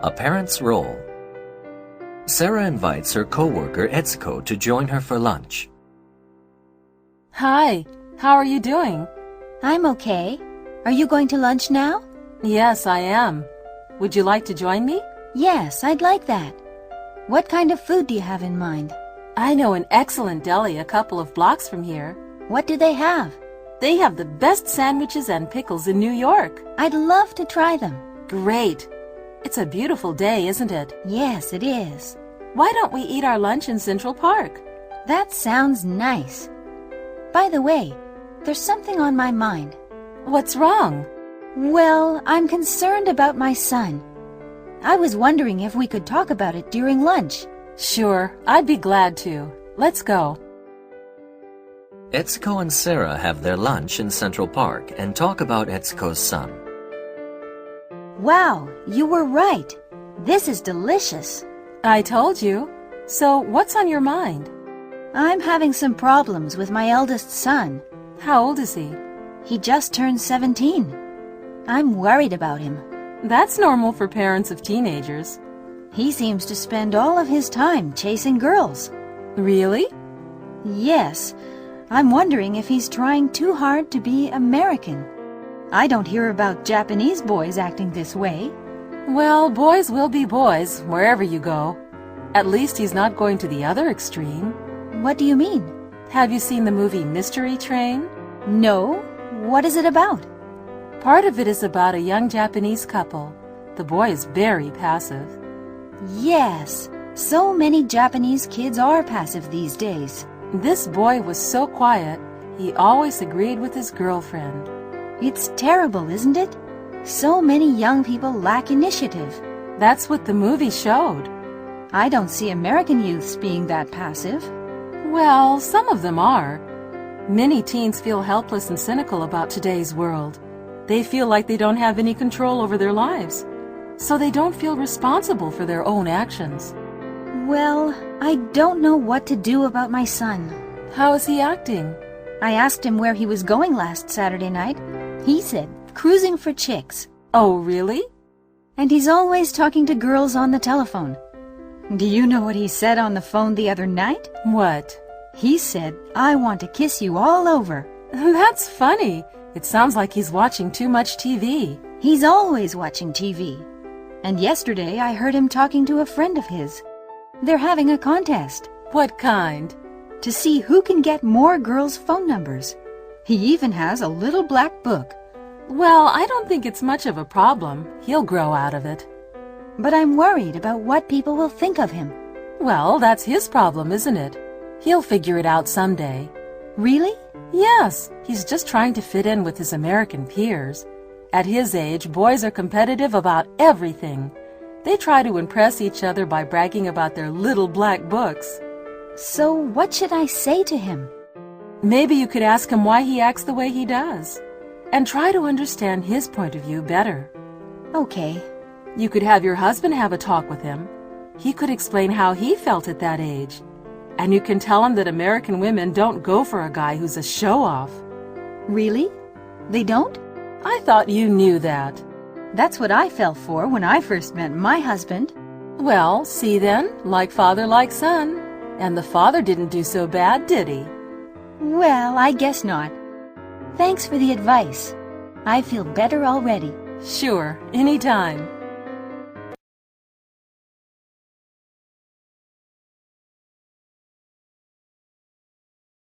A parent's role. Sarah invites her coworker Etsuko to join her for lunch. Hi, how are you doing? I'm okay. Are you going to lunch now? Yes, I am. Would you like to join me? Yes, I'd like that. What kind of food do you have in mind? I know an excellent deli a couple of blocks from here. What do they have? They have the best sandwiches and pickles in New York. I'd love to try them. Great. It's a beautiful day, isn't it? Yes, it is. Why don't we eat our lunch in Central Park? That sounds nice. By the way, there's something on my mind. What's wrong? Well, I'm concerned about my son. I was wondering if we could talk about it during lunch. Sure, I'd be glad to. Let's go. Etsuko and Sarah have their lunch in Central Park and talk about Etsuko's son. Wow, you were right. This is delicious. I told you. So, what's on your mind? I'm having some problems with my eldest son. How old is he? He just turned 17. I'm worried about him. That's normal for parents of teenagers. He seems to spend all of his time chasing girls. Really? Yes. I'm wondering if he's trying too hard to be American. I don't hear about Japanese boys acting this way. Well, boys will be boys wherever you go. At least he's not going to the other extreme. What do you mean? Have you seen the movie Mystery Train? No. What is it about? Part of it is about a young Japanese couple. The boy is very passive. Yes. So many Japanese kids are passive these days. This boy was so quiet, he always agreed with his girlfriend. It's terrible, isn't it? So many young people lack initiative. That's what the movie showed. I don't see American youths being that passive. Well, some of them are. Many teens feel helpless and cynical about today's world. They feel like they don't have any control over their lives, so they don't feel responsible for their own actions. Well, I don't know what to do about my son. How is he acting? I asked him where he was going last Saturday night. He said, cruising for chicks. Oh, really? And he's always talking to girls on the telephone. Do you know what he said on the phone the other night? What? He said, I want to kiss you all over. That's funny. It sounds like he's watching too much TV. He's always watching TV. And yesterday I heard him talking to a friend of his. They're having a contest. What kind? To see who can get more girls' phone numbers. He even has a little black book. Well, I don't think it's much of a problem. He'll grow out of it. But I'm worried about what people will think of him. Well, that's his problem, isn't it? He'll figure it out someday. Really? Yes, he's just trying to fit in with his American peers. At his age, boys are competitive about everything. They try to impress each other by bragging about their little black books. So what should I say to him? Maybe you could ask him why he acts the way he does, and try to understand his point of view better. Okay. You could have your husband have a talk with him. He could explain how he felt at that age. And you can tell him that American women don't go for a guy who's a show-off. Really? They don't? I thought you knew that. That's what I fell for when I first met my husband. Well, see then, like father, like son. And the father didn't do so bad, did he? Well, I guess not. Thanks for the advice. I feel better already. Sure, anytime.